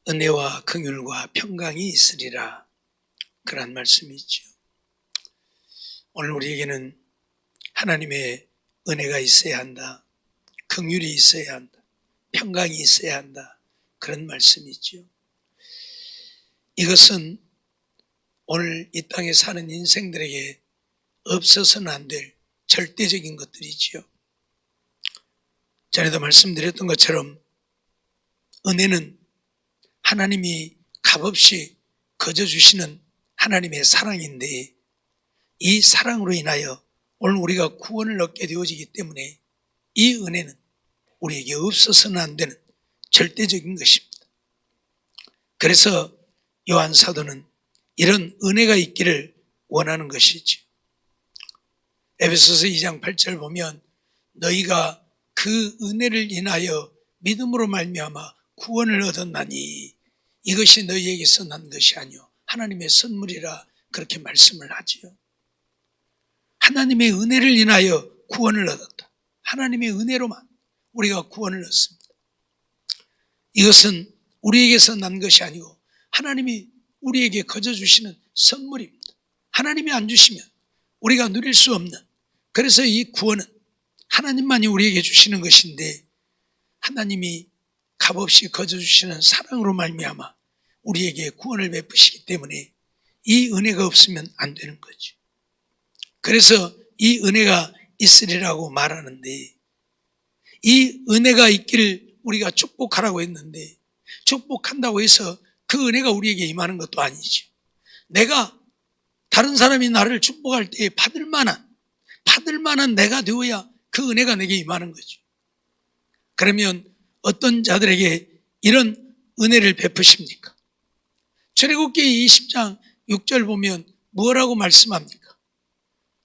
은혜와 긍휼과 평강이 있으리라. 그런 말씀이죠. 오늘 우리에게는 하나님의 은혜가 있어야 한다. 긍휼이 있어야 한다. 평강이 있어야 한다. 그런 말씀이죠. 이것은 오늘 이 땅에 사는 인생들에게 없어서는 안 될 절대적인 것들이지요. 전에도 말씀드렸던 것처럼 은혜는 하나님이 값없이 거저주시는 하나님의 사랑인데, 이 사랑으로 인하여 오늘 우리가 구원을 얻게 되어지기 때문에 이 은혜는 우리에게 없어서는 안 되는 절대적인 것입니다. 그래서 요한 사도는 이런 은혜가 있기를 원하는 것이지. 에베소서 2장 8절 보면 너희가 그 은혜를 인하여 믿음으로 말미암아 구원을 얻었나니 이것이 너희에게서 난 것이 아니요 하나님의 선물이라, 그렇게 말씀을 하지요. 하나님의 은혜를 인하여 구원을 얻었다. 하나님의 은혜로만 우리가 구원을 얻습니다. 이것은 우리에게서 난 것이 아니고 하나님이 우리에게 거저주시는 선물입니다. 하나님이 안 주시면 우리가 누릴 수 없는, 그래서 이 구원은 하나님만이 우리에게 주시는 것인데, 하나님이 값없이 거저주시는 사랑으로 말미암아 우리에게 구원을 베푸시기 때문에 이 은혜가 없으면 안 되는 거죠. 그래서 이 은혜가 있으리라고 말하는데, 이 은혜가 있기를 우리가 축복하라고 했는데, 축복한다고 해서 그 은혜가 우리에게 임하는 것도 아니죠. 내가 다른 사람이 나를 축복할 때 받을 만한 내가 되어야 그 은혜가 내게 임하는 거죠. 그러면 어떤 자들에게 이런 은혜를 베푸십니까? 출애굽기 20장 6절 보면 뭐라고 말씀합니까?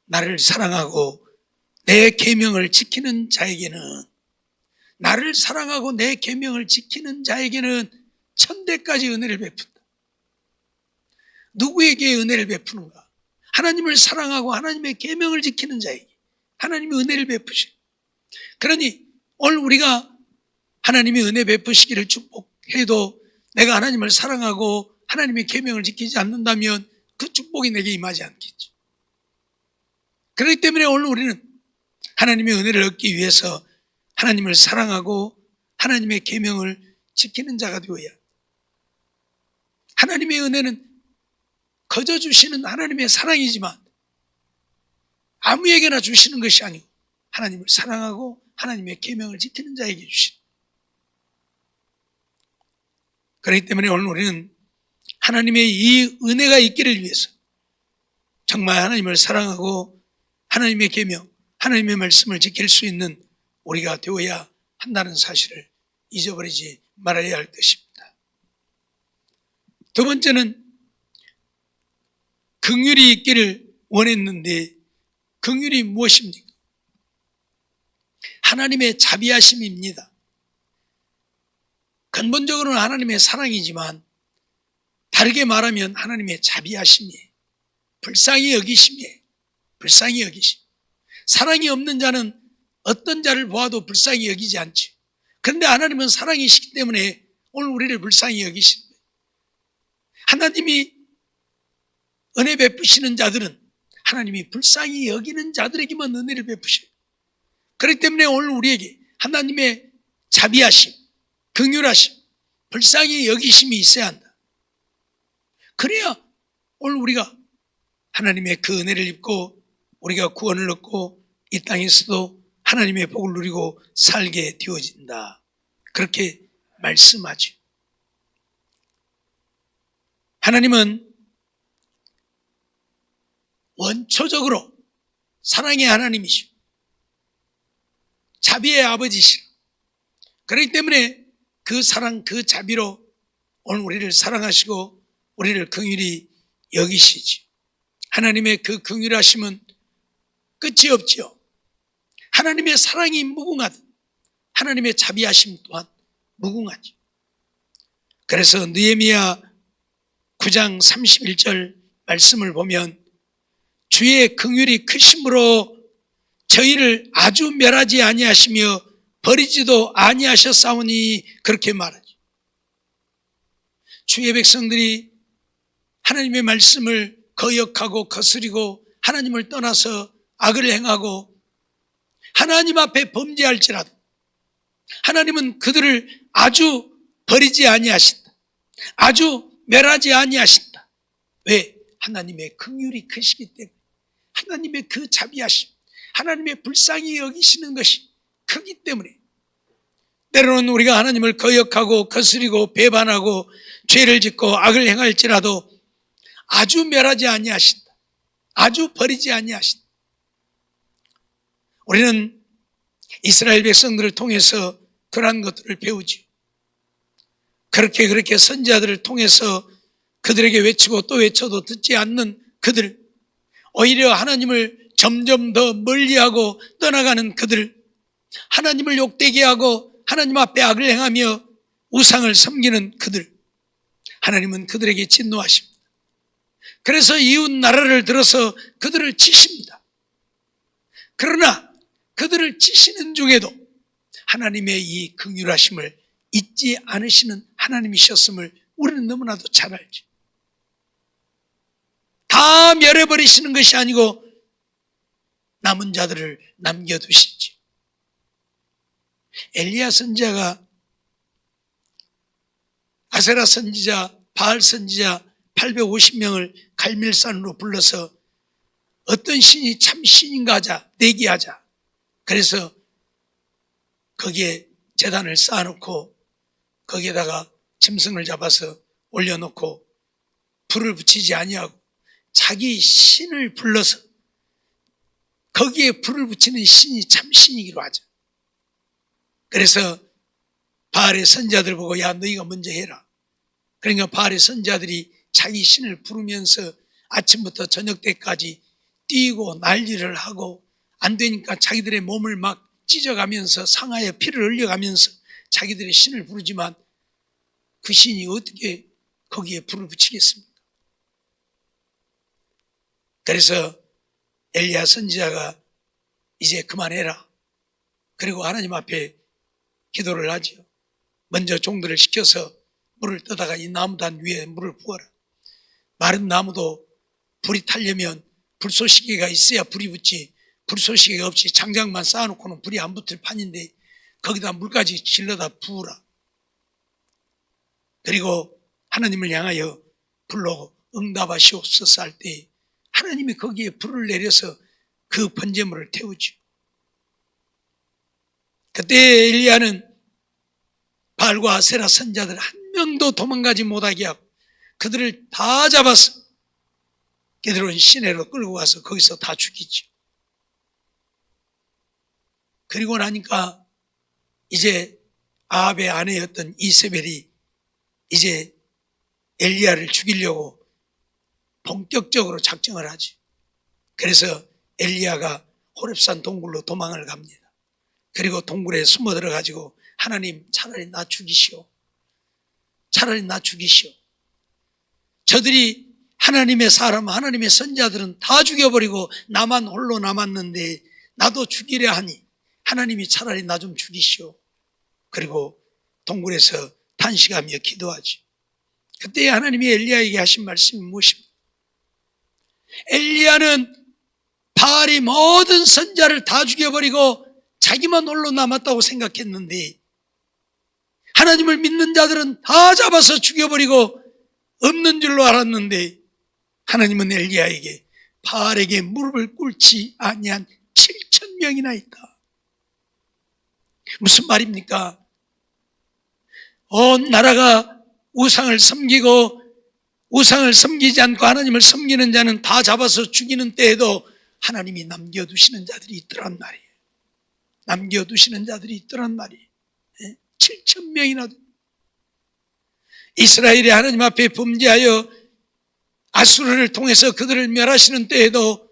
나를 사랑하고 내 계명을 지키는 자에게는, 나를 사랑하고 내 계명을 지키는 자에게는 천대까지 은혜를 베푼다. 누구에게 은혜를 베푸는가? 하나님을 사랑하고 하나님의 계명을 지키는 자에게 하나님이 은혜를 베푸셔. 그러니 오늘 우리가 하나님이 은혜 베푸시기를 축복해도 내가 하나님을 사랑하고 하나님의 계명을 지키지 않는다면 그 축복이 내게 임하지 않겠죠. 그렇기 때문에 오늘 우리는 하나님의 은혜를 얻기 위해서 하나님을 사랑하고 하나님의 계명을 지키는 자가 되어야 합니다. 하나님의 은혜는 거저주시는 하나님의 사랑이지만 아무에게나 주시는 것이 아니고 하나님을 사랑하고 하나님의 계명을 지키는 자에게 주시는. 그렇기 때문에 오늘 우리는 하나님의 이 은혜가 있기를 위해서 정말 하나님을 사랑하고 하나님의 계명, 하나님의 말씀을 지킬 수 있는 우리가 되어야 한다는 사실을 잊어버리지 말아야 할 것입니다. 두 번째는 긍휼이 있기를 원했는데, 긍휼이 무엇입니까? 하나님의 자비하심입니다. 근본적으로는 하나님의 사랑이지만 다르게 말하면 하나님의 자비하심이에요. 불쌍히 여기심이에요. 불쌍히 여기심. 사랑이 없는 자는 어떤 자를 보아도 불쌍히 여기지 않죠. 그런데 하나님은 사랑이시기 때문에 오늘 우리를 불쌍히 여기시는 거예요. 하나님이 은혜 베푸시는 자들은 하나님이 불쌍히 여기는 자들에게만 은혜를 베푸셔요. 그렇기 때문에 오늘 우리에게 하나님의 자비하심, 긍휼하심, 불쌍히 여기심이 있어야 한다. 그래야 오늘 우리가 하나님의 그 은혜를 입고 우리가 구원을 얻고 이 땅에서도 하나님의 복을 누리고 살게 되어진다. 그렇게 말씀하죠. 하나님은 원초적으로 사랑의 하나님이시오. 자비의 아버지시오. 그렇기 때문에 그 사랑, 그 자비로 오늘 우리를 사랑하시고 우리를 긍휼히 여기시지. 하나님의 그 긍휼하심은 끝이 없지요. 하나님의 사랑이 무궁하듯 하나님의 자비하심 또한 무궁하지. 그래서 느헤미야 9장 31절 말씀을 보면 주의 긍휼이 크심으로 저희를 아주 멸하지 아니하시며 버리지도 아니하셨사오니 그렇게 말하죠. 주의 백성들이 하나님의 말씀을 거역하고 거스리고 하나님을 떠나서 악을 행하고 하나님 앞에 범죄할지라도 하나님은 그들을 아주 버리지 아니하신다. 아주 멸하지 아니하신다. 왜? 하나님의 긍휼이 크시기 때문에. 하나님의 그 자비하심, 하나님의 불쌍히 여기시는 것이 크기 때문에. 때로는 우리가 하나님을 거역하고 거스리고 배반하고 죄를 짓고 악을 행할지라도 아주 멸하지 아니하신다. 아주 버리지 아니하신다. 우리는 이스라엘 백성들을 통해서 그러한 것들을 배우지. 그렇게 선지자들을 통해서 그들에게 외치고 또 외쳐도 듣지 않는 그들, 오히려 하나님을 점점 더 멀리하고 떠나가는 그들, 하나님을 욕되게 하고 하나님 앞에 악을 행하며 우상을 섬기는 그들, 하나님은 그들에게 진노하십니다. 그래서 이웃 나라를 들어서 그들을 치십니다. 그러나 그들을 치시는 중에도 하나님의 이 긍휼하심을 잊지 않으시는 하나님이셨음을 우리는 너무나도 잘 알죠. 다 멸해버리시는 것이 아니고 남은 자들을 남겨두시지. 엘리야 선지자가 아세라 선지자, 바알 선지자 850명을 갈멜산으로 불러서 어떤 신이 참 신인가 하자, 내기하자. 그래서 거기에 제단을 쌓아놓고 거기에다가 짐승을 잡아서 올려놓고 불을 붙이지 아니하고 자기 신을 불러서 거기에 불을 붙이는 신이 참 신이기로 하죠. 그래서 바알의 선지자들 보고 야 너희가 먼저 해라. 그러니까 바알의 선지자들이 자기 신을 부르면서 아침부터 저녁 때까지 뛰고 난리를 하고 안 되니까 자기들의 몸을 막 찢어가면서 상하에 피를 흘려가면서 자기들의 신을 부르지만 그 신이 어떻게 거기에 불을 붙이겠습니까? 그래서 엘리야 선지자가 이제 그만해라. 그리고 하나님 앞에 기도를 하지요. 먼저 종들을 시켜서 물을 떠다가 이 나무단 위에 물을 부어라. 마른 나무도 불이 타려면 불쏘시개가 있어야 불이 붙지, 불쏘시개가 없이 장작만 쌓아놓고는 불이 안 붙을 판인데 거기다 물까지 질러다 부으라. 그리고 하나님을 향하여 불로 응답하시옵소서 할 때 하나님이 거기에 불을 내려서 그 번제물을 태우죠. 그때 엘리야는 바알과 아세라 선지자들 한 명도 도망가지 못하게 하고 그들을 다 잡아서 게드론 시내로 끌고 가서 거기서 다 죽이죠. 그리고 나니까 이제 아합의 아내였던 이세벨이 이제 엘리야를 죽이려고 본격적으로 작정을 하지. 그래서 엘리야가 호렙산 동굴로 도망을 갑니다. 그리고 동굴에 숨어 들어가지고 하나님 차라리 나 죽이시오. 차라리 나 죽이시오. 저들이 하나님의 사람, 하나님의 선자들은 다 죽여버리고 나만 홀로 남았는데 나도 죽이려 하니 하나님이 차라리 나 좀 죽이시오. 그리고 동굴에서 탄식하며 기도하지. 그때 하나님이 엘리야에게 하신 말씀이 무엇입니까? 엘리야는 바알이 모든 선자를 다 죽여버리고 자기만 홀로 남았다고 생각했는데 하나님을 믿는 자들은 다 잡아서 죽여버리고 없는 줄로 알았는데 하나님은 엘리야에게 바알에게 무릎을 꿇지 아니한 7,000명이나 있다. 무슨 말입니까? 온 나라가 우상을 섬기고 우상을 섬기지 않고 하나님을 섬기는 자는 다 잡아서 죽이는 때에도 하나님이 남겨두시는 자들이 있더란 말이에요. 남겨두시는 자들이 있더란 말이에요. 7,000명이나 이스라엘이 하나님 앞에 범죄하여 아수르를 통해서 그들을 멸하시는 때에도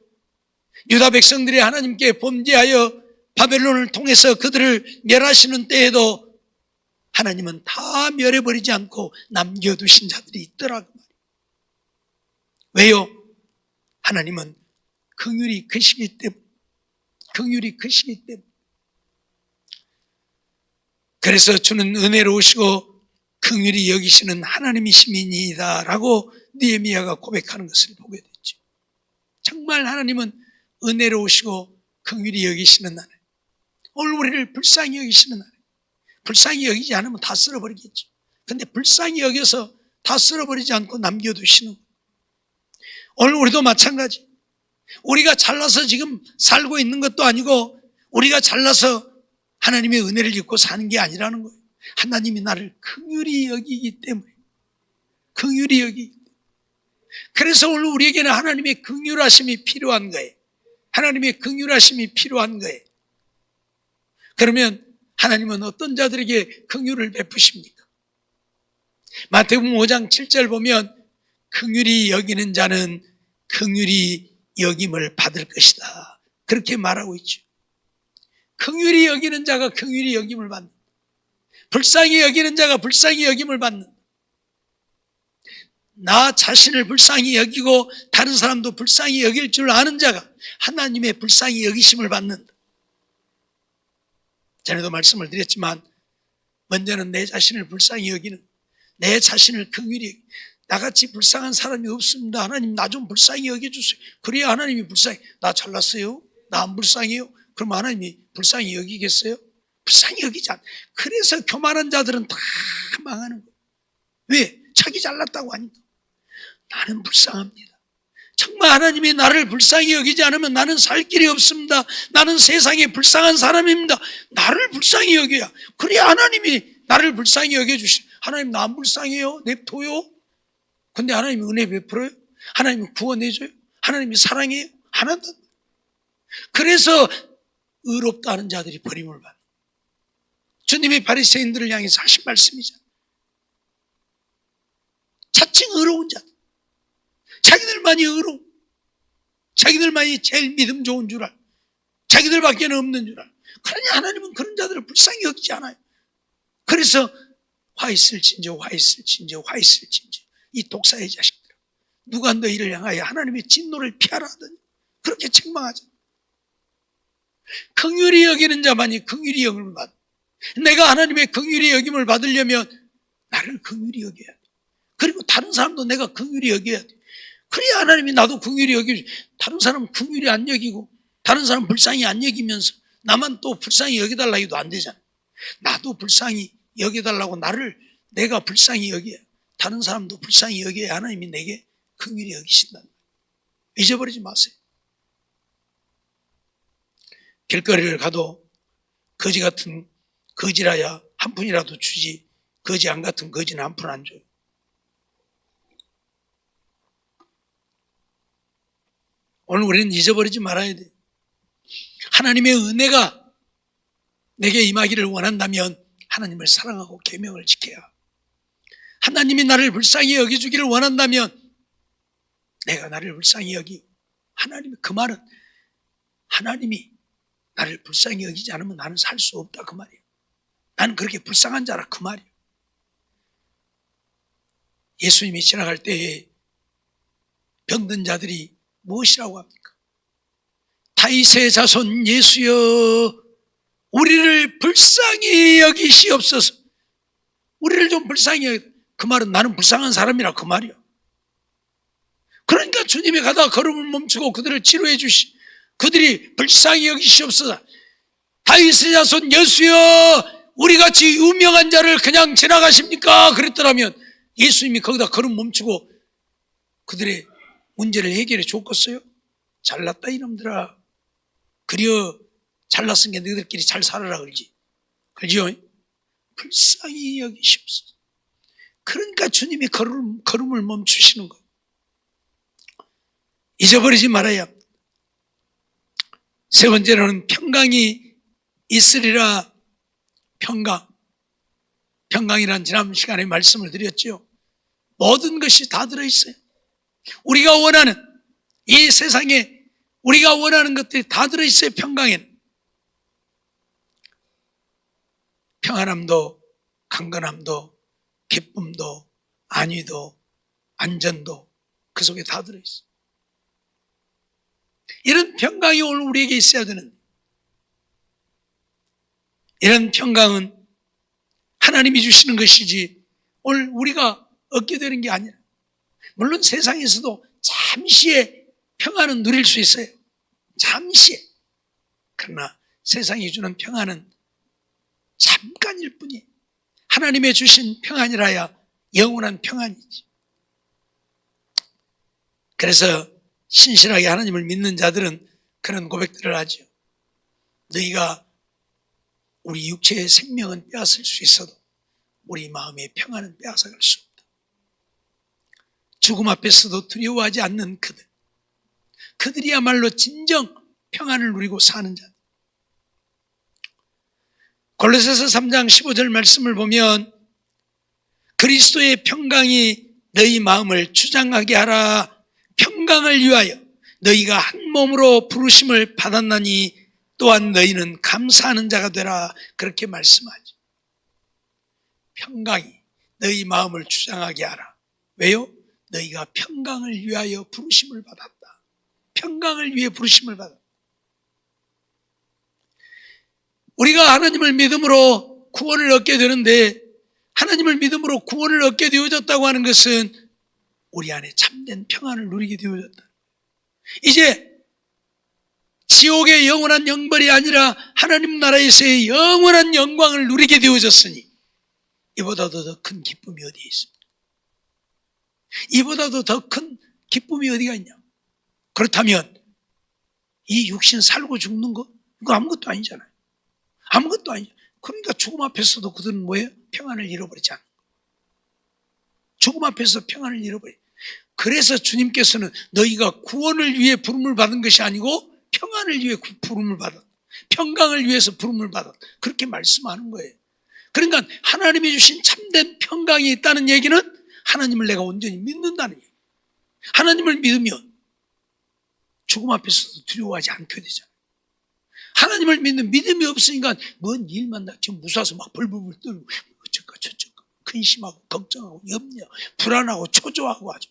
유다 백성들이 하나님께 범죄하여 바벨론을 통해서 그들을 멸하시는 때에도 하나님은 다 멸해버리지 않고 남겨두신 자들이 있더라고 말이에요. 왜요? 하나님은 긍휼이 크시기 때문에. 긍휼이 크시기 때문에. 그래서 주는 은혜로우시고 긍휼히 여기시는 하나님이시니이다 라고 느헤미야가 고백하는 것을 보게 됐죠. 정말 하나님은 은혜로우시고 긍휼히 여기시는 하나님, 오늘 우리를 불쌍히 여기시는 하나님. 불쌍히 여기지 않으면 다 쓸어버리겠죠. 근데 불쌍히 여겨서 다 쓸어버리지 않고 남겨두시는 거예요. 오늘 우리도 마찬가지. 우리가 잘나서 지금 살고 있는 것도 아니고 우리가 잘나서 하나님의 은혜를 입고 사는 게 아니라는 거예요. 하나님이 나를 긍휼히 여기기 때문에, 긍휼히 여기기 때문에. 그래서 오늘 우리에게는 하나님의 긍휼하심이 필요한 거예요. 하나님의 긍휼하심이 필요한 거예요. 그러면 하나님은 어떤 자들에게 긍휼을 베푸십니까? 마태복음 5장 7절 보면 긍휼히 여기는 자는 긍휼히 여김을 받을 것이다, 그렇게 말하고 있죠. 긍휼히 여기는 자가 긍휼히 여김을 받는, 불쌍히 여기는 자가 불쌍히 여김을 받는, 나 자신을 불쌍히 여기고 다른 사람도 불쌍히 여길 줄 아는 자가 하나님의 불쌍히 여기심을 받는다. 전에도 말씀을 드렸지만 먼저는 내 자신을 불쌍히 여기는, 내 자신을 긍휼히 여기는, 나같이 불쌍한 사람이 없습니다, 하나님 나 좀 불쌍히 여겨주세요. 그래야 하나님이 불쌍히, 나 잘났어요? 나 안 불쌍해요? 그럼 하나님이 불쌍히 여기겠어요? 불쌍히 여기지 않아. 그래서 교만한 자들은 다 망하는 거예요. 왜? 자기 잘났다고 하니까. 나는 불쌍합니다. 정말 하나님이 나를 불쌍히 여기지 않으면 나는 살 길이 없습니다. 나는 세상에 불쌍한 사람입니다. 나를 불쌍히 여겨야, 그래야 하나님이 나를 불쌍히 여겨주시. 하나님 나 안 불쌍해요? 냅둬요? 근데 하나님이 은혜 베풀어요? 하나님이 구원해줘요? 하나님이 사랑해요? 안 한다. 그래서 의롭다 하는 자들이 버림을 받는, 주님이 바리새인들을 향해서 하신 말씀이잖아요. 자칭 의로운 자들, 자기들만이 의로운, 자기들만이 제일 믿음 좋은 줄 알고 자기들밖에는 없는 줄 알고, 그러니 하나님은 그런 자들을 불쌍히 여기지 않아요. 그래서 화 있을진저, 화 있을진저, 화 있을진저, 이 독사의 자식들, 누가 너희를 향하여 하나님의 진노를 피하라 하더니 그렇게 책망하죠. 긍휼히 여기는 자만이 긍휼히 여김을 받아. 내가 하나님의 긍휼히 여김을 받으려면 나를 긍휼히 여겨야 돼. 그리고 다른 사람도 내가 긍휼히 여겨야 돼. 그래야 하나님이 나도 긍휼히 여기지. 다른 사람은 긍휼히 안 여기고 다른 사람 불쌍히 안 여기면서 나만 또 불쌍히 여겨달라 해도 안 되잖아. 나도 불쌍히 여겨달라고 나를 내가 불쌍히 여겨야, 다른 사람도 불쌍히 여겨야 하나님이 내게 긍휼히 여기신다. 잊어버리지 마세요. 길거리를 가도 거지 같은 거지라야 한 푼이라도 주지, 거지 안 같은 거지는 한 푼 안 줘요. 오늘 우리는 잊어버리지 말아야 돼요. 하나님의 은혜가 내게 임하기를 원한다면 하나님을 사랑하고 계명을 지켜야, 하나님이 나를 불쌍히 여겨주기를 원한다면 내가 나를 불쌍히 여기고, 하나님이, 그 말은 하나님이 나를 불쌍히 여기지 않으면 나는 살 수 없다, 그 말이에요. 나는 그렇게 불쌍한 자라, 그 말이에요. 예수님이 지나갈 때에 병든 자들이 무엇이라고 합니까? 다윗의 자손 예수여 우리를 불쌍히 여기시옵소서. 우리를 좀 불쌍히 여기. 그 말은 나는 불쌍한 사람이라, 그 말이요. 그러니까 주님이 가다가 걸음을 멈추고 그들을 치료해 주시, 그들이 불쌍히 여기시옵소서. 다윗의 자손 예수여 우리같이 유명한 자를 그냥 지나가십니까? 그랬더라면 예수님이 거기다 걸음 멈추고 그들의 문제를 해결해 줬겠어요? 잘났다 이놈들아, 그려 잘났으니까 너희들끼리 잘 살아라 그러지. 그러죠? 불쌍히 여기시옵소서. 그러니까 주님이 걸음을 멈추시는 거예요. 잊어버리지 말아야 합니다. 세 번째로는 평강이 있으리라. 평강이란 지난 시간에 말씀을 드렸죠. 모든 것이 다 들어있어요. 우리가 원하는, 이 세상에 우리가 원하는 것들이 다 들어있어요. 평강에는 평안함도, 강건함도, 기쁨도, 안위도, 안전도 그 속에 다 들어있어요. 이런 평강이 오늘 우리에게 있어야 되는데, 이런 평강은 하나님이 주시는 것이지 오늘 우리가 얻게 되는 게 아니라, 물론 세상에서도 잠시의 평안은 누릴 수 있어요. 잠시. 그러나 세상이 주는 평안은 잠깐일 뿐이에요. 하나님의 주신 평안이라야 영원한 평안이지. 그래서 신실하게 하나님을 믿는 자들은 그런 고백들을 하죠. 너희가 우리 육체의 생명은 빼앗을 수 있어도 우리 마음의 평안은 빼앗아갈 수 없다. 죽음 앞에서도 두려워하지 않는 그들이야말로 진정 평안을 누리고 사는 자. 골로새서 3장 15절 말씀을 보면 그리스도의 평강이 너희 마음을 주장하게 하라. 평강을 위하여 너희가 한 몸으로 부르심을 받았나니 또한 너희는 감사하는 자가 되라. 그렇게 말씀하죠. 평강이 너희 마음을 주장하게 하라. 왜요? 너희가 평강을 위하여 부르심을 받았다. 평강을 위해 부르심을 받았다. 우리가 하나님을 믿음으로 구원을 얻게 되는데, 하나님을 믿음으로 구원을 얻게 되어졌다고 하는 것은 우리 안에 참된 평안을 누리게 되어졌다. 이제 지옥의 영원한 영벌이 아니라 하나님 나라에서의 영원한 영광을 누리게 되어졌으니 이보다도 더 큰 기쁨이 어디에 있습니까? 이보다도 더 큰 기쁨이 어디가 있냐? 그렇다면 이 육신 살고 죽는 거 이거 아무것도 아니잖아요. 아무것도 아니죠. 그러니까 죽음 앞에서도 그들은 뭐예요? 평안을 잃어버리지 않는 거예요. 죽음 앞에서 평안을 잃어버려요. 그래서 주님께서는 너희가 구원을 위해 부름을 받은 것이 아니고 평안을 위해 부름을 받았다. 평강을 위해서 부름을 받았다. 그렇게 말씀하는 거예요. 그러니까 하나님이 주신 참된 평강이 있다는 얘기는 하나님을 내가 온전히 믿는다는 얘기예요. 하나님을 믿으면 죽음 앞에서도 두려워하지 않게 되잖아요. 하나님을 믿는 믿음이 없으니까 뭔 일만 닥치면 무서워서 막 벌벌벌 떨고 어쩔까 저쩔까 근심하고 걱정하고 염려 불안하고 초조하고 하죠.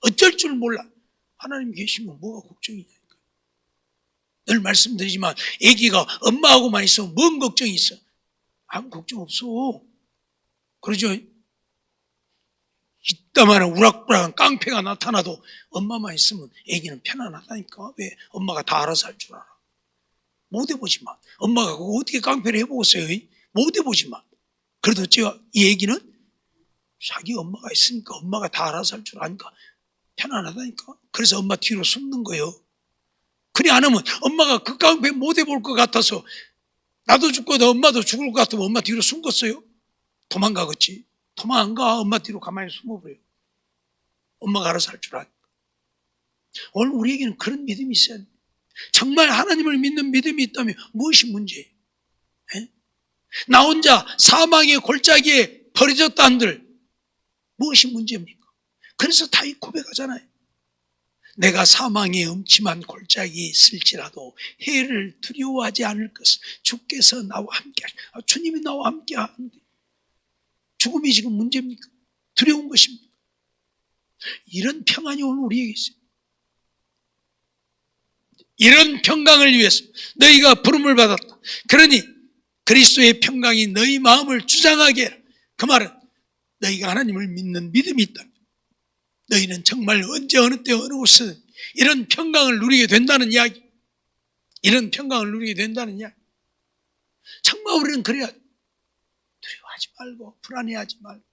어쩔 줄 몰라. 하나님 계시면 뭐가 걱정이냐니까. 늘 말씀드리지만 아기가 엄마하고만 있으면 뭔 걱정이 있어? 아무 걱정 없어. 그러죠? 이따만한 우락부락한 깡패가 나타나도 엄마만 있으면 아기는 편안하다니까. 왜? 엄마가 다 알아서 할 줄 알아. 못 해보지만 엄마가 그거 어떻게 깡패를 해보겠어요? 못 해보지만 그래도 이 얘기는 자기 엄마가 있으니까 엄마가 다 알아서 할 줄 아니까 편안하다니까. 그래서 엄마 뒤로 숨는 거예요. 그래 안 하면 엄마가 그 깡패 못 해볼 것 같아서 나도 죽고 너 엄마도 죽을 것 같으면 엄마 뒤로 숨겠어요? 도망가겠지. 도망 안 가. 엄마 뒤로 가만히 숨어버려요. 엄마가 알아서 할 줄 아니까. 오늘 우리에게는 그런 믿음이 있어야 돼. 정말 하나님을 믿는 믿음이 있다면 무엇이 문제예요? 나 혼자 사망의 골짜기에 버려졌다 한들 무엇이 문제입니까? 그래서 다윗 고백하잖아요. 내가 사망의 음침한 골짜기에 있을지라도 해를 두려워하지 않을 것을 주께서 나와 함께 하시고. 주님이 나와 함께 하는데 죽음이 지금 문제입니까? 두려운 것입니까? 이런 평안이 오늘 우리에게 있어요. 이런 평강을 위해서 너희가 부름을 받았다. 그러니 그리스도의 평강이 너희 마음을 주장하게 해라. 그 말은 너희가 하나님을 믿는 믿음이 있다. 너희는 정말 언제 어느 때 어느 곳에서 이런 평강을 누리게 된다는 이야기. 이런 평강을 누리게 된다는 이야기. 정말 우리는 그래야 두려워하지 말고 불안해하지 말고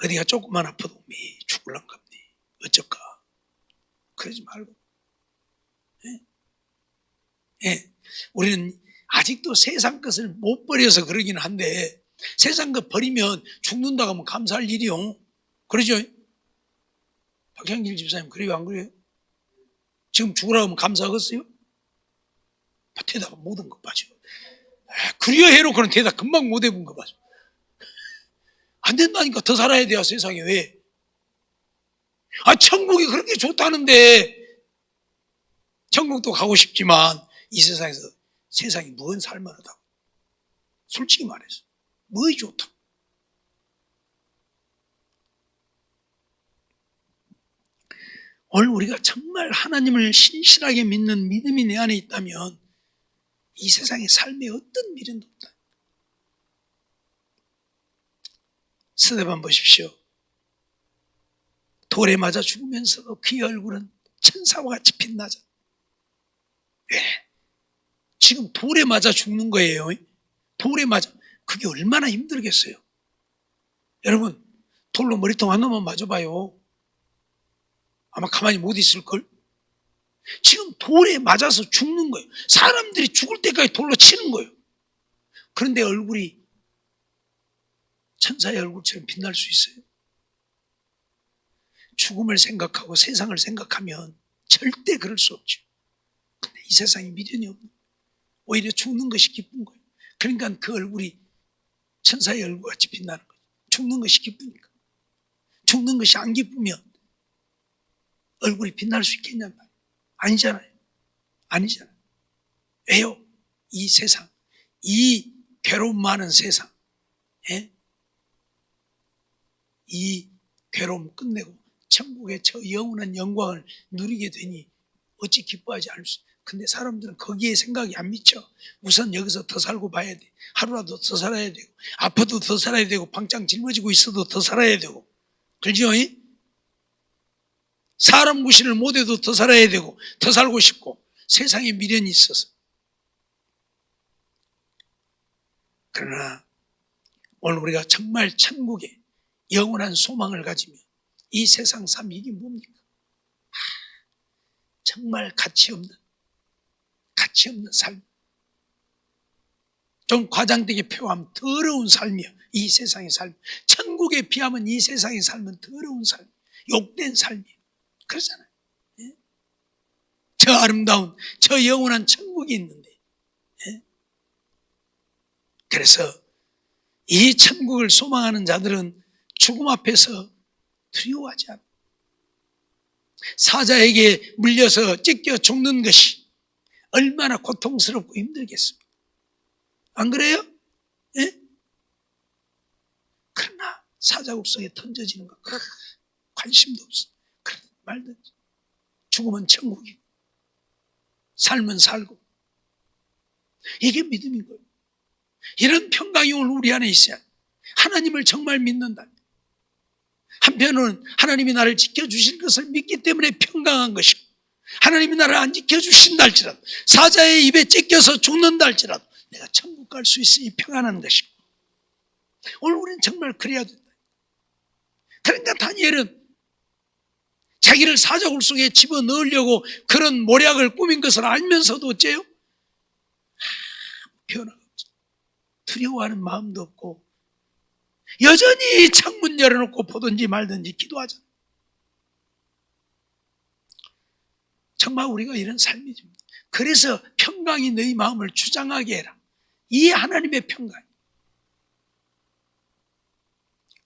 어디가 조금만 아파도 죽을란 겁니 어쩔까 그러지 말고. 우리는 아직도 세상 것을 못 버려서 그러긴 한데 세상 것 버리면 죽는다고 하면 감사할 일이요. 그러죠? 박향길 집사님 그래요 안 그래요? 지금 죽으라고 하면 감사하겠어요? 대답 못한 거 봐죠. 그리어 해놓고는 대답 금방 못 해본 거 봐죠. 안 된다니까. 더 살아야 돼요 세상에. 왜? 천국이 그렇게 좋다는데 천국도 가고 싶지만 이 세상에서 세상이 뭔 살만하다고. 솔직히 말해서 뭐이 좋다. 오늘 우리가 정말 하나님을 신실하게 믿는 믿음이 내 안에 있다면 이 세상의 삶에 어떤 미련도 없다. 스데반 보십시오. 돌에 맞아 죽으면서도 그의 얼굴은 천사와 같이 빛나죠. 왜? 지금 돌에 맞아 죽는 거예요. 돌에 맞아. 그게 얼마나 힘들겠어요. 여러분, 돌로 머리통 한 놈만 맞아봐요. 아마 가만히 못 있을걸? 지금 돌에 맞아서 죽는 거예요. 사람들이 죽을 때까지 돌로 치는 거예요. 그런데 얼굴이 천사의 얼굴처럼 빛날 수 있어요? 죽음을 생각하고 세상을 생각하면 절대 그럴 수 없죠. 근데 이 세상에 미련이 없는 거예요. 오히려 죽는 것이 기쁜 거예요. 그러니까 그 얼굴이 천사의 얼굴같이 빛나는 거예요. 죽는 것이 기쁘니까. 죽는 것이 안 기쁘면 얼굴이 빛날 수 있겠냔 말이에요. 아니잖아요. 아니잖아요. 왜요? 이 세상, 이 괴로움 많은 세상, 이 괴로움 끝내고 천국의 저 영원한 영광을 누리게 되니 어찌 기뻐하지 않을 수. 근데 사람들은 거기에 생각이 안 미쳐. 우선 여기서 더 살고 봐야 돼. 하루라도 더 살아야 되고, 아파도 더 살아야 되고, 방짱 짊어지고 있어도 더 살아야 되고, 그렇죠? 사람 구실을 못해도 더 살아야 되고, 더 살고 싶고, 세상에 미련이 있어서. 그러나 오늘 우리가 정말 천국에 영원한 소망을 가지며 이 세상 삶, 이게 뭡니까? 정말 가치 없는 삶. 좀 과장되게 표하면 더러운 삶이요. 이 세상의 삶. 천국에 비하면 이 세상의 삶은 더러운 삶, 욕된 삶이에요. 그러잖아요. 예? 저 아름다운, 저 영원한 천국이 있는데. 예? 그래서 이 천국을 소망하는 자들은 죽음 앞에서 두려워하지 않아요. 사자에게 물려서 찢겨 죽는 것이 얼마나 고통스럽고 힘들겠습니까? 안 그래요? 예? 그러나 사자국성에 던져지는 거 관심도 없어. 그러든 말든지. 죽으면 천국이고 삶은 살고. 이게 믿음인 거예요. 이런 평강이 오늘 우리 안에 있어야 하나님을 정말 믿는다. 한편으로는 하나님이 나를 지켜주실 것을 믿기 때문에 평강한 것이고, 하나님이 나를 안 지켜주신다 할지라도, 사자의 입에 찢겨서 죽는다 할지라도 내가 천국 갈 수 있으니 평안한 것이고, 오늘 우리는 정말 그래야 된다. 그러니까 다니엘은 자기를 사자굴 속에 집어넣으려고 그런 모략을 꾸민 것을 알면서도 어째요? 변화가 없죠. 두려워하는 마음도 없고 여전히 창문 열어놓고 보든지 말든지 기도하잖아요. 정말 우리가 이런 삶이죠. 그래서 평강이 너희 마음을 주장하게 해라. 이 하나님의 평강.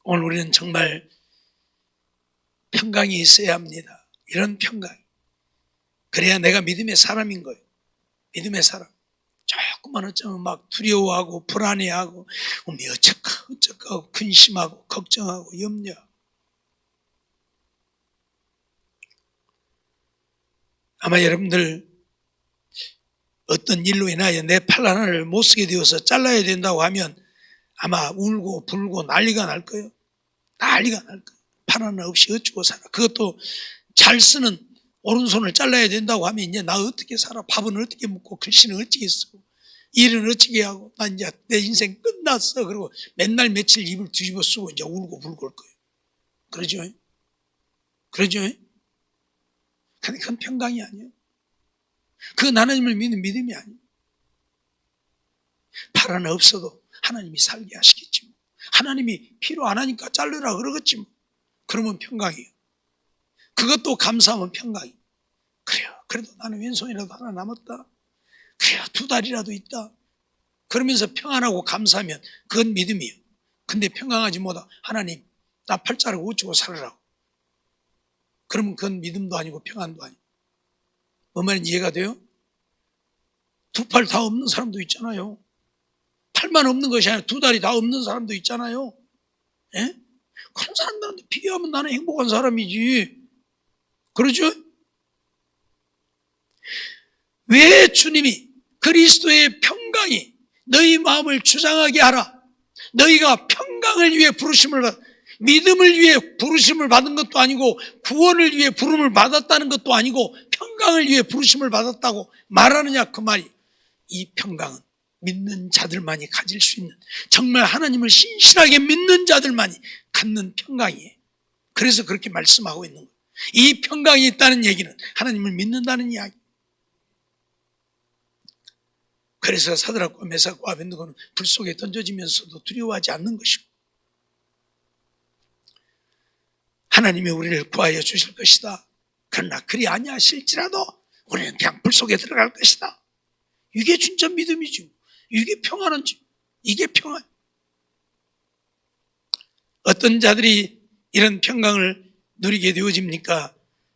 오늘 우리는 정말 평강이 있어야 합니다. 이런 평강. 그래야 내가 믿음의 사람인 거예요. 믿음의 사람. 조금만 어쩌면 막 두려워하고 불안해하고 어쩌까 하고 근심하고 걱정하고 염려하고. 아마 여러분들 어떤 일로 인하여 내 팔 하나를 못 쓰게 되어서 잘라야 된다고 하면 아마 울고 불고 난리가 날 거예요. 난리가 날 거예요. 팔 하나 없이 어쩌고 살아. 그것도 잘 쓰는 오른손을 잘라야 된다고 하면 이제 나 어떻게 살아? 밥은 어떻게 먹고 글씨는 어떻게 쓰고 일은 어떻게 하고 나 이제 내 인생 끝났어. 그리고 맨날 며칠 입을 뒤집어 쓰고 이제 울고 불고 올 거예요. 그러죠? 그러죠? 근데 그건 평강이 아니에요. 그건 하나님을 믿는 믿음이 아니에요. 팔 하나 없어도 하나님이 살게 하시겠지 뭐. 하나님이 필요 안 하니까 자르라 그러겠지 뭐. 그러면 평강이에요. 그것도 감사하면 평강이에요. 그래요. 그래도 나는 왼손이라도 하나 남았다. 그래요. 두 다리라도 있다. 그러면서 평안하고 감사하면 그건 믿음이에요. 근데 평강하지 못하고 하나님 나 팔자를 어쩌고 살으라고. 그러면 그건 믿음도 아니고 평안도 아니고. 뭔 말인지 이해가 돼요? 두 팔 다 없는 사람도 있잖아요. 팔만 없는 것이 아니라 두 다리 다 없는 사람도 있잖아요. 예? 그런 사람들한테 비교하면 나는 행복한 사람이지. 그러죠? 왜 주님이 그리스도의 평강이 너희 마음을 주장하게 하라. 너희가 평강을 위해 부르심을 받아. 믿음을 위해 부르심을 받은 것도 아니고 구원을 위해 부름을 받았다는 것도 아니고 평강을 위해 부르심을 받았다고 말하느냐 그 말이. 이 평강은 믿는 자들만이 가질 수 있는, 정말 하나님을 신실하게 믿는 자들만이 갖는 평강이에요. 그래서 그렇게 말씀하고 있는 거예요. 이 평강이 있다는 얘기는 하나님을 믿는다는 이야기. 그래서 사드락과 메삭과 아벤느고는 불 속에 던져지면서도 두려워하지 않는 것이고, 하나님이 우리를 구하여 주실 것이다. 그러나 그리 아니하실지라도 우리는 그냥 불 속에 들어갈 것이다. 이게 진짜 믿음이지. 이게 평안한지. 이게 평안. 어떤 자들이 이런 평강을 누리게 되어집니까?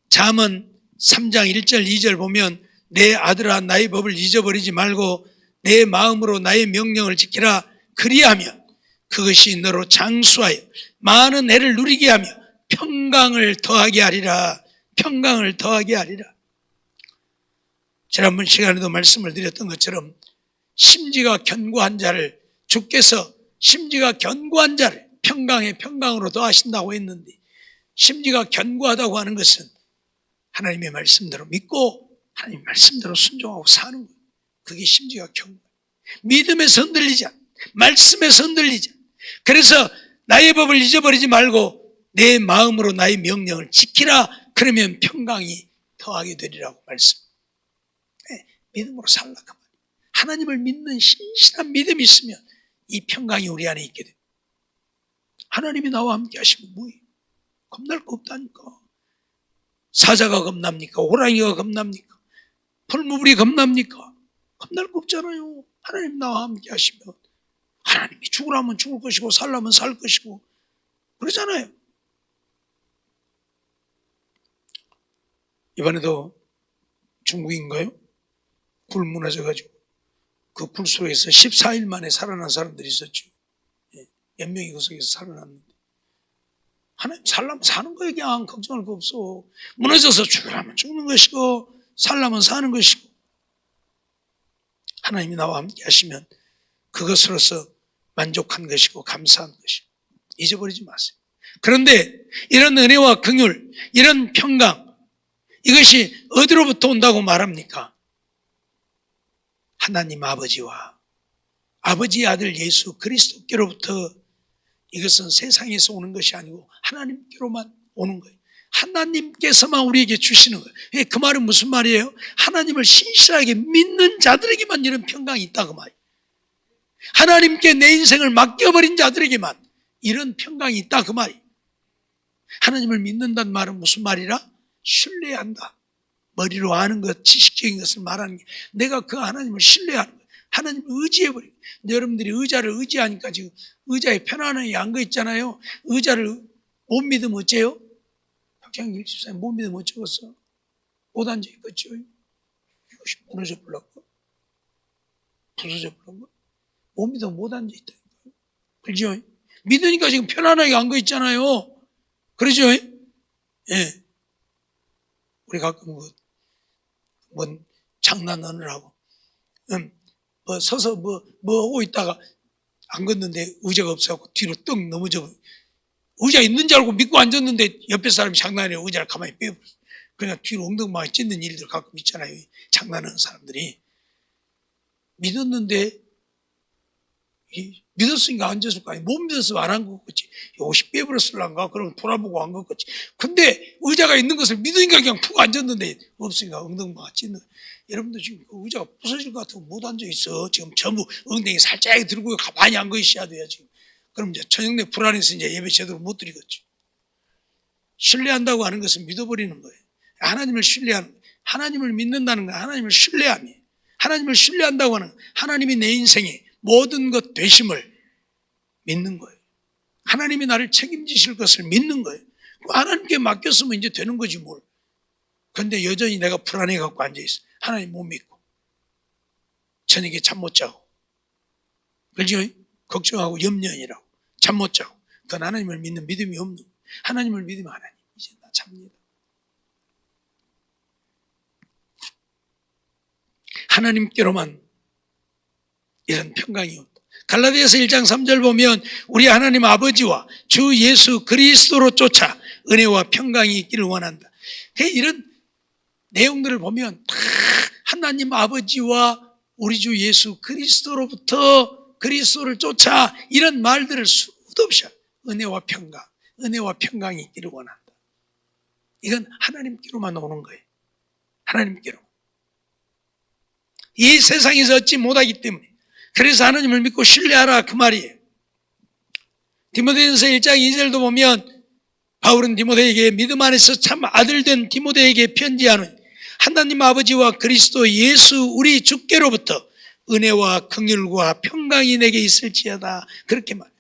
잠언 3장 1절 2절 보면 내 아들아 나의 법을 잊어버리지 말고 내 마음으로 나의 명령을 지키라. 그리하면 그것이 너로 장수하여 많은 애를 누리게 하며 평강을 더하게 하리라. 평강을 더하게 하리라. 지난번 시간에도 말씀을 드렸던 것처럼 심지가 견고한 자를, 주께서 심지가 견고한 자를 평강에 평강으로 더하신다고 했는데, 심지가 견고하다고 하는 것은 하나님의 말씀대로 믿고 하나님의 말씀대로 순종하고 사는 거예요. 그게 심지가 견고해요. 믿음에서 흔들리지 않아. 말씀에서 흔들리지 않아. 그래서 나의 법을 잊어버리지 말고 내 마음으로 나의 명령을 지키라. 그러면 평강이 더하게 되리라고 말씀. 네, 믿음으로 살라 그 말이에요. 하나님을 믿는 신실한 믿음이 있으면 이 평강이 우리 안에 있게 됩니다. 하나님이 나와 함께 하시면 뭐예요? 겁날 거 없다니까. 사자가 겁납니까? 호랑이가 겁납니까? 풀무불이 겁납니까? 겁날 거 없잖아요. 하나님 나와 함께 하시면 하나님이 죽으라면 죽을 것이고 살라면 살 것이고 그러잖아요. 이번에도 중국인가요? 불 무너져가지고 그 불 속에서 14일 만에 살아난 사람들이 있었죠. 몇 명이 그 속에서 살아났는데 하나님 살라면 사는 거예요. 그냥 걱정할 거 없어. 무너져서 죽으라면 죽는 것이고 살라면 사는 것이고 하나님이 나와 함께 하시면 그것으로서 만족한 것이고 감사한 것이고 잊어버리지 마세요. 그런데 이런 은혜와 긍휼, 이런 평강, 이것이 어디로부터 온다고 말합니까? 하나님 아버지와 아버지의 아들 예수 그리스도께로부터. 이것은 세상에서 오는 것이 아니고 하나님께로만 오는 거예요. 하나님께서만 우리에게 주시는 거예요. 그 말은 무슨 말이에요? 하나님을 신실하게 믿는 자들에게만 이런 평강이 있다 그 말이에요. 하나님께 내 인생을 맡겨버린 자들에게만 이런 평강이 있다 그 말이에요. 하나님을 믿는다는 말은 무슨 말이라? 신뢰한다. 머리로 아는 것, 지식적인 것을 말하는 게, 내가 그 하나님을 신뢰하는 거예요. 하나님을 의지해버리고. 여러분들이 의자를 의지하니까 지금 의자에 편안하게 앉아 있잖아요. 의자를 못 믿으면 어째요? 박장길 집사님 못 믿으면 어쩌겠어? 못 앉아 있겠죠. 이것이 무너져 버렸고 부서져 버렸고 못 믿으면 못 앉아 있다니까요. 그렇죠? 믿으니까 지금 편안하게 앉아 있잖아요. 그러죠? 예. 우리 가끔 뭐 장난하느라고 서서 뭐 하고 있다가 안 걷는데 의자가 없어갖고 뒤로 떡 넘어져. 의자 있는 줄 알고 믿고 앉았는데 옆에 사람이 장난해 의자를 가만히 빼버렸어. 그냥 뒤로 엉덩방에 찢는 일들 가끔 있잖아요. 장난하는 사람들이. 믿었는데 믿었으니까 앉았을 거 아니에요. 못 믿었으면 안 한 거겠지. 옷이 빼버렸을란가? 그러면 돌아보고 안 걷겠지. 근데 의자가 있는 것을 믿으니까 그냥 푹 앉았는데 없으니까 엉덩방아 찢는. 여러분들 지금 그 의자가 부서질 것 같으면 못 앉아있어. 지금 전부 엉덩이 살짝 들고 가만히 앉아 있어야 돼요. 지금. 그럼 이제 저녁에 불안해서 이제 예배 제대로 못 드리겠지. 신뢰한다고 하는 것은 믿어버리는 거예요. 하나님을 신뢰하는 거예요. 하나님을 믿는다는 건 하나님을 신뢰함이에요. 하나님을 신뢰한다고 하는 하나님이 내 인생에 모든 것 되심을 믿는 거예요. 하나님이 나를 책임지실 것을 믿는 거예요. 하나님께 맡겼으면 이제 되는 거지 뭘. 그런데 여전히 내가 불안해갖고 앉아있어. 하나님 못 믿고 저녁에 잠 못 자고 그렇죠? 걱정하고 염려하느라고 잠 못 자고 그건 하나님을 믿는 믿음이 없는 거예요. 하나님을 믿으면 하나님 이제 나 잡니다. 하나님께로만 이런 평강이 온다. 갈라디아서 1장 3절 보면 우리 하나님 아버지와 주 예수 그리스도로 쫓아 은혜와 평강이 있기를 원한다. 이런 내용들을 보면 다 하나님 아버지와 우리 주 예수 그리스도로부터 그리스도를 쫓아 이런 말들을 수도 없이 은혜와 평강, 은혜와 평강이 있기를 원한다. 이건 하나님께로만 오는 거예요. 하나님께로. 이 세상에서 얻지 못하기 때문에. 그래서 하나님을 믿고 신뢰하라 그 말이에요. 디모데전서 1장 2절도 보면 바울은 디모데에게 믿음 안에서 참 아들된 디모데에게 편지하는 하나님 아버지와 그리스도 예수 우리 주께로부터 은혜와 긍휼과 평강이 내게 있을지어다. 그렇게 말해요.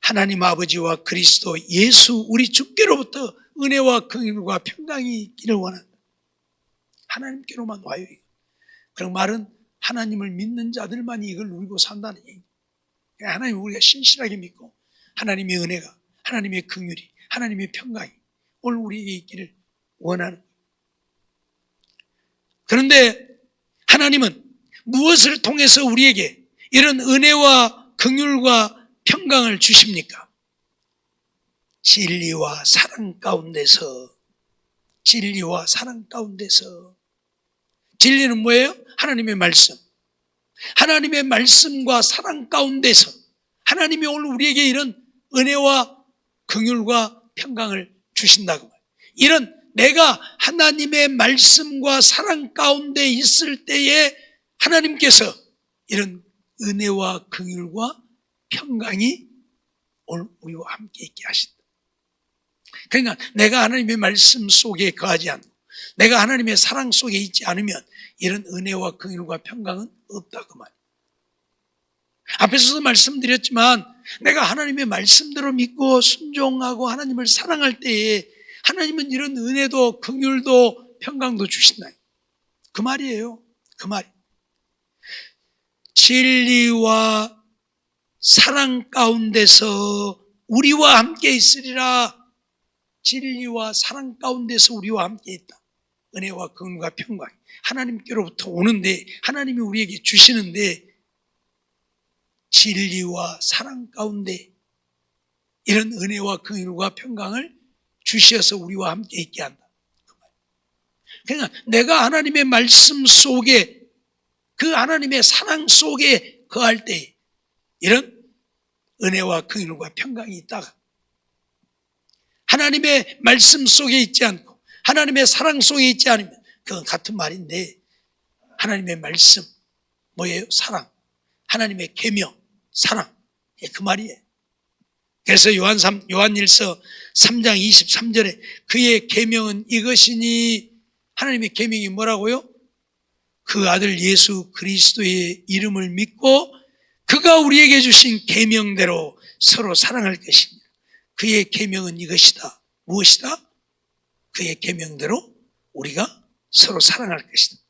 하나님 아버지와 그리스도 예수 우리 주께로부터 은혜와 긍휼과 평강이 있기를 원한다. 하나님께로만 와요. 그 말은 하나님을 믿는 자들만이 이걸 누리고 산다는 얘기예요. 하나님을 우리가 신실하게 믿고 하나님의 은혜가, 하나님의 긍휼이, 하나님의 평강이 오늘 우리에게 있기를 원하는 거예요. 그런데 하나님은 무엇을 통해서 우리에게 이런 은혜와 긍휼과 평강을 주십니까? 진리와 사랑 가운데서. 진리와 사랑 가운데서. 진리는 뭐예요? 하나님의 말씀. 하나님의 말씀과 사랑 가운데서 하나님이 오늘 우리에게 이런 은혜와 긍휼과 평강을 주신다고 말해요. 이런 내가 하나님의 말씀과 사랑 가운데 있을 때에 하나님께서 이런 은혜와 긍휼과 평강이 오늘 우리와 함께 있게 하신다. 그러니까 내가 하나님의 말씀 속에 거하지 않고 내가 하나님의 사랑 속에 있지 않으면 이런 은혜와 긍휼과 평강은 없다 그 말이에요. 앞에서도 말씀드렸지만 내가 하나님의 말씀대로 믿고 순종하고 하나님을 사랑할 때에 하나님은 이런 은혜도 긍휼도 평강도 주신다. 그 말이에요. 그 말. 진리와 사랑 가운데서 우리와 함께 있으리라. 진리와 사랑 가운데서 우리와 함께 있다. 은혜와 긍휼과 평강이 하나님께로부터 오는데 하나님이 우리에게 주시는데 진리와 사랑 가운데 이런 은혜와 긍휼과 평강을 주셔서 우리와 함께 있게 한다. 그러니까 내가 하나님의 말씀 속에 그 하나님의 사랑 속에 거할 때 이런 은혜와 긍휼과 평강이 있다가 하나님의 말씀 속에 있지 않고 하나님의 사랑 속에 있지 않으면 그건 같은 말인데 하나님의 말씀 뭐예요? 사랑. 하나님의 계명 사랑. 그 말이에요. 그래서 요한일서 3장 23절에 그의 계명은 이것이니 하나님의 계명이 뭐라고요? 그 아들 예수 그리스도의 이름을 믿고 그가 우리에게 주신 계명대로 서로 사랑할 것입니다. 그의 계명은 이것이다. 무엇이다? 그의 계명대로 우리가 서로 사랑할 것이다.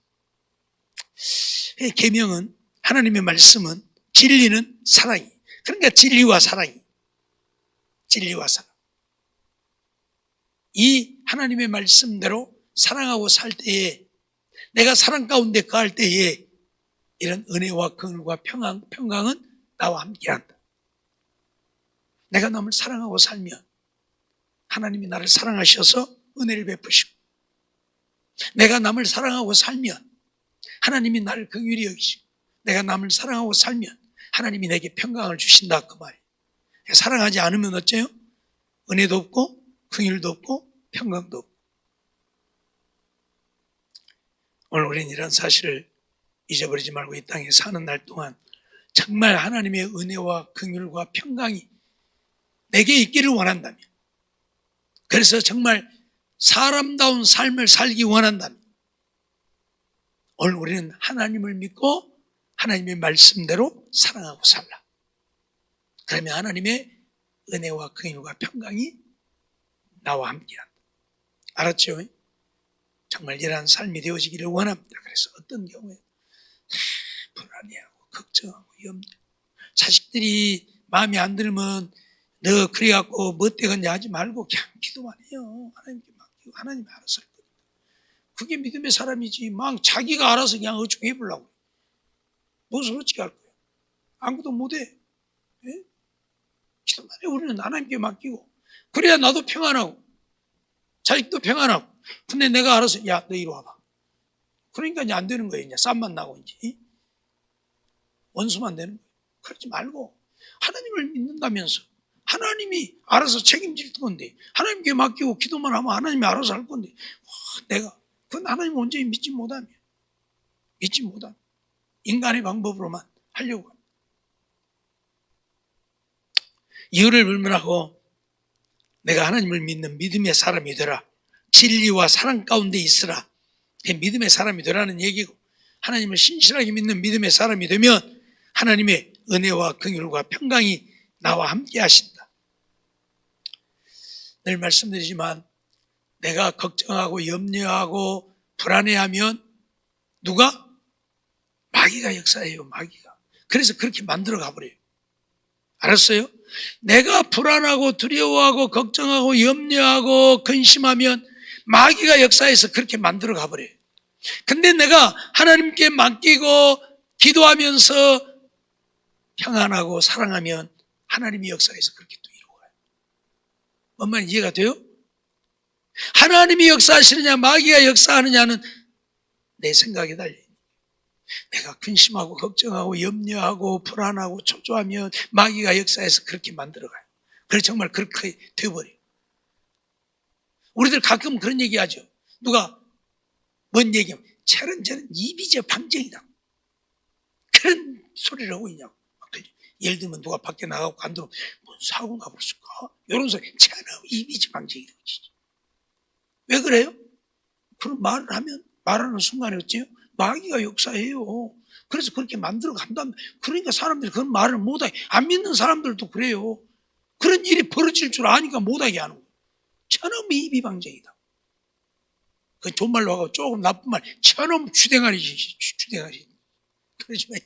그의 계명은 하나님의 말씀은 진리는 사랑이. 그러니까 진리와 사랑이. 진리와 사랑. 이 하나님의 말씀대로 사랑하고 살 때에 내가 사랑 가운데 거할 때에 이런 은혜와 긍휼과 평강은 나와 함께한다. 내가 남을 사랑하고 살면 하나님이 나를 사랑하셔서 은혜를 베푸시고 내가 남을 사랑하고 살면 하나님이 나를 긍휼히 여기시고 내가 남을 사랑하고 살면 하나님이 내게 평강을 주신다 그 말이에요. 사랑하지 않으면 어째요? 은혜도 없고 긍휼도 없고 평강도 없고. 오늘 우리는 이런 사실을 잊어버리지 말고 이 땅에 사는 날 동안 정말 하나님의 은혜와 긍휼과 평강이 내게 있기를 원한다면, 그래서 정말 사람다운 삶을 살기 원한다면 오늘 우리는 하나님을 믿고 하나님의 말씀대로 사랑하고 살라. 그러면 하나님의 은혜와 긍휼과 평강이 나와 함께한다. 알았죠? 정말 이러한 삶이 되어지기를 원합니다. 그래서 어떤 경우에 불안해하고 걱정하고 염려, 자식들이 마음에 안 들면 너 그래갖고 뭐 때겠냐 하지 말고 그냥 기도만 해요. 하나님께 맡기고 하나님이 알아서 할 거니까. 그게 믿음의 사람이지 막 자기가 알아서 그냥 어쩌고 해보려고 무슨 어떻게 할 거예요? 아무것도 못해. 예? 기도만 해. 우리는 하나님께 맡기고. 그래야 나도 평안하고 자식도 평안하고. 근데 내가 알아서 야, 너 이리 와봐. 그러니까 이제 안 되는 거예요. 이제 쌈만 나고 이제 원수만 되는 거예요. 그러지 말고 하나님을 믿는다면서 하나님이 알아서 책임질 건데 하나님께 맡기고 기도만 하면 하나님이 알아서 할 건데 내가 그건 하나님 온전히 믿지 못하면 인간의 방법으로만 하려고 합니다. 이유를 불문하고 내가 하나님을 믿는 믿음의 사람이 되라. 진리와 사랑 가운데 있으라. 믿음의 사람이 되라는 얘기고, 하나님을 신실하게 믿는 믿음의 사람이 되면 하나님의 은혜와 긍휼과 평강이 나와 함께 하신다. 늘 말씀드리지만 내가 걱정하고 염려하고 불안해하면 누가? 마귀가 역사해요. 마귀가. 그래서 그렇게 만들어 가버려요. 알았어요? 내가 불안하고 두려워하고 걱정하고 염려하고 근심하면 마귀가 역사해서 그렇게 만들어 가버려요. 근데 내가 하나님께 맡기고 기도하면서 평안하고 사랑하면 하나님이 역사해서 그렇게 또 이루어가요. 뭔 말인지 이해가 돼요? 하나님이 역사하시느냐 마귀가 역사하느냐는 내 생각에 달려있는 거예요. 내가 근심하고 걱정하고 염려하고 불안하고 초조하면 마귀가 역사해서 그렇게 만들어가요. 그래서 정말 그렇게 되어버려요. 우리들 가끔 그런 얘기하죠. 누가 뭔 얘기하면 저런 이비저 방정이다. 그런 소리를 하고 있냐고. 예를 들면 누가 밖에 나가고 간다면 뭔 사고가 벌었을까? 이런 소리. 저런 이비저 방정이다. 왜 그래요? 그런 말을 하면 말하는 순간에 어째요? 마귀가 역사해요. 그래서 그렇게 만들어 간다면 그러니까 사람들이 그런 말을 못하게 안 믿는 사람들도 그래요. 그런 일이 벌어질 줄 아니까 못하게 하는 거예요. 저놈이 이비방정이다. 그 존말로 하고 조금 나쁜 말 저놈 주댕아리지. 그러지 마.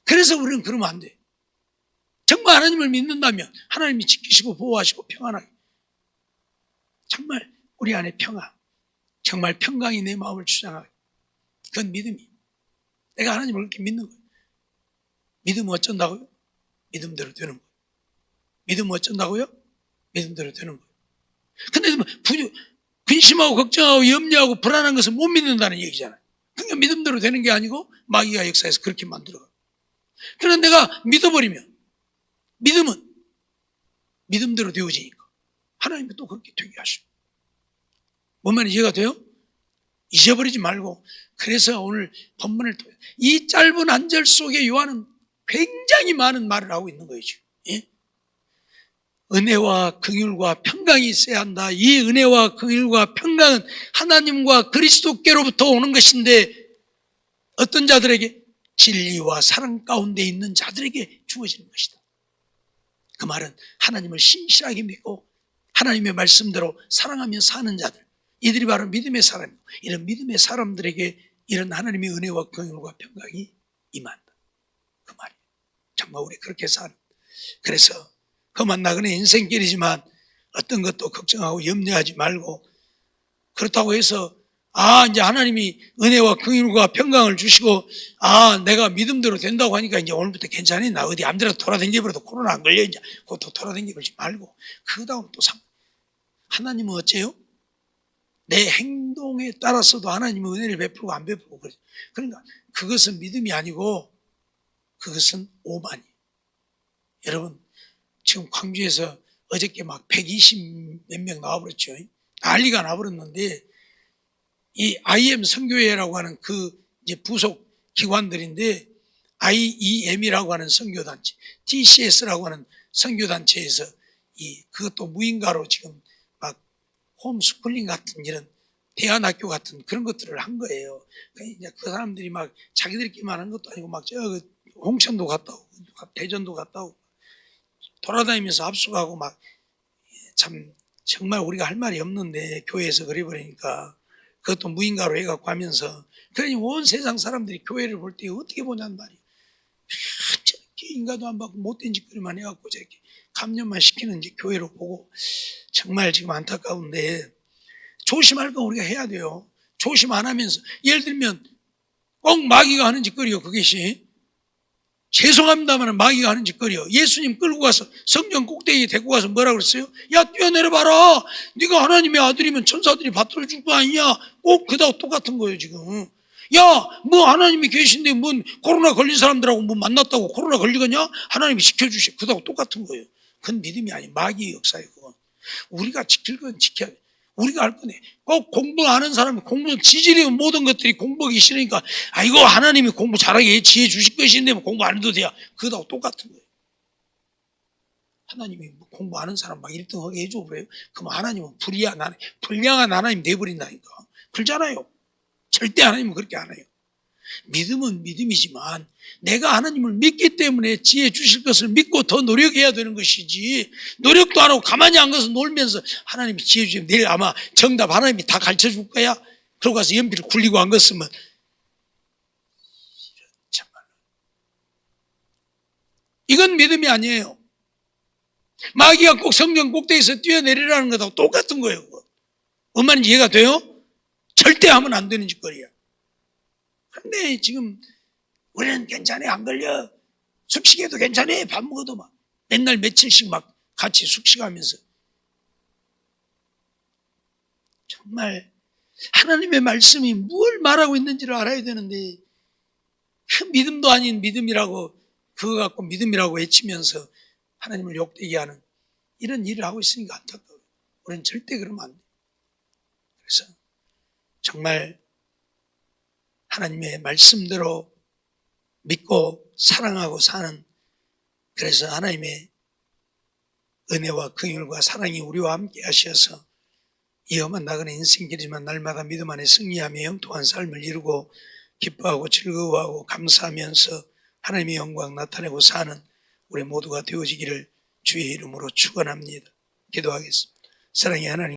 그래서 우리는 그러면 안 돼. 정말 하나님을 믿는다면 하나님이 지키시고 보호하시고 평안하게 정말 우리 안에 평안, 정말 평강이 내 마음을 주장하게. 그건 믿음이. 내가 하나님을 그렇게 믿는 거예요. 믿으면 어쩐다고요? 믿음대로 되는 거예요. 믿으면 어쩐다고요? 믿음대로 되는 거예요. 근데 근심하고 걱정하고 염려하고 불안한 것을 못 믿는다는 얘기잖아요. 그러니까 믿음대로 되는 게 아니고 마귀가 역사해서 그렇게 만들어가요. 그런데 내가 믿어버리면 믿음은 믿음대로 되어지니까 하나님이 또 그렇게 되게 하셔. 뭔 말인지 이해가 돼요? 잊어버리지 말고. 그래서 오늘 본문을 통해 이 짧은 한 절 속에 요한은 굉장히 많은 말을 하고 있는 거예요. 예? 은혜와 긍휼과 평강이 있어야 한다. 이 은혜와 긍휼과 평강은 하나님과 그리스도께로부터 오는 것인데 어떤 자들에게? 진리와 사랑 가운데 있는 자들에게 주어지는 것이다. 그 말은 하나님을 신실하게 믿고 하나님의 말씀대로 사랑하며 사는 자들, 이들이 바로 믿음의 사람이고 이런 믿음의 사람들에게 이런 하나님의 은혜와 긍휼과 평강이 임한다. 그 말이에요. 정말 우리 그렇게 사는. 그래서 험한 나그네 인생길이지만 어떤 것도 걱정하고 염려하지 말고, 그렇다고 해서 이제 하나님이 은혜와 긍휼과 평강을 주시고 내가 믿음대로 된다고 하니까 이제 오늘부터 괜찮아. 나 어디 암대로 돌아다니버려도 코로나 안 걸려. 이제 그것도 돌아다니버리지 말고. 그다음 또 하나님은 어째요? 내 행동에 따라서도 하나님은 은혜를 베풀고 안 베풀고 그러죠. 그러니까 그것은 믿음이 아니고 그것은 오만이에요. 여러분 지금 광주에서 어저께 막 120 몇 명 나와버렸죠. 난리가 나버렸는데 이 IM 선교회라고 하는 그 이제 부속 기관들인데 IEM이라고 하는 선교단체, TCS라고 하는 선교단체에서 그것도 무인가로 지금 막 홈스쿨링 같은 이런 대안학교 같은 그런 것들을 한 거예요. 그러니까 이제 그 사람들이 막 자기들끼리만 한 것도 아니고 막 홍천도 갔다 오고 대전도 갔다 오고 돌아다니면서 압수하고 막 참 정말 우리가 할 말이 없는데 교회에서 그래버리니까 그것도 무인가로 해갖고 하면서 그러니 온 세상 사람들이 교회를 볼 때 어떻게 보냐는 말이에요. 저렇게 인가도 안 받고 못된 짓거리만 해갖고 저렇게 감염만 시키는 이제 교회로 보고 정말 지금 안타까운데 조심할 건 우리가 해야 돼요. 조심 안 하면서 예를 들면 꼭 마귀가 하는 짓거리요. 그것이. 죄송합니다만 마귀가 하는 짓거리요. 예수님 끌고 가서 성전 꼭대기에 데리고 가서 뭐라 그랬어요? 야, 뛰어내려봐라. 네가 하나님의 아들이면 천사들이 받들어 줄 거 아니냐. 꼭 그다고 똑같은 거예요 지금. 야, 뭐 하나님이 계신데 뭔 코로나 걸린 사람들하고 뭐 만났다고 코로나 걸리겠냐? 하나님이 지켜주시. 그다고 똑같은 거예요. 그건 믿음이 아니에요. 마귀의 역사예요. 그건. 우리가 지킬 건 지켜야 돼. 우리가 할 거네. 꼭 공부 아는 사람이 공부 지질이 모든 것들이 공부하기 싫으니까 이거 하나님이 공부 잘하게 지혜 주실 것인데 뭐 공부 안 해도 돼야. 그거하고 똑같은 거예요. 하나님이 공부 아는 사람 막 1등하게 해줘 그래요. 그럼 하나님은 불량한 하나님 돼버린다니까. 그러잖아요. 절대 하나님은 그렇게 안 해요. 믿음은 믿음이지만 내가 하나님을 믿기 때문에 지혜 주실 것을 믿고 더 노력해야 되는 것이지, 노력도 안 하고 가만히 앉아서 놀면서 하나님이 지혜 주시면 내일 아마 정답 하나님이 다 가르쳐 줄 거야. 그러고 가서 연필을 굴리고 앉았으면 참말로 이건 믿음이 아니에요. 마귀가 꼭 성전 꼭대기에서 뛰어내리라는 것하고 똑같은 거예요. 뭔 말인지 이해가 돼요? 절대 하면 안 되는 짓거리야. 그런데 지금 우리는 괜찮아, 안 걸려. 숙식해도 괜찮아. 밥 먹어도 막 맨날 며칠씩 막 같이 숙식하면서. 정말 하나님의 말씀이 뭘 말하고 있는지를 알아야 되는데 그 믿음도 아닌 믿음이라고 그거 갖고 믿음이라고 외치면서 하나님을 욕되게 하는 이런 일을 하고 있으니까 안타까워요. 우리는 절대 그러면 안 돼요. 그래서 정말 하나님의 말씀대로 믿고 사랑하고 사는, 그래서 하나님의 은혜와 긍휼과 사랑이 우리와 함께 하셔서 이 험한 나그네 인생길이지만 날마다 믿음 안에 승리하며 영통한 삶을 이루고 기뻐하고 즐거워하고 감사하면서 하나님의 영광 나타내고 사는 우리 모두가 되어지기를 주의 이름으로 축원합니다. 기도하겠습니다. 사랑의 하나님,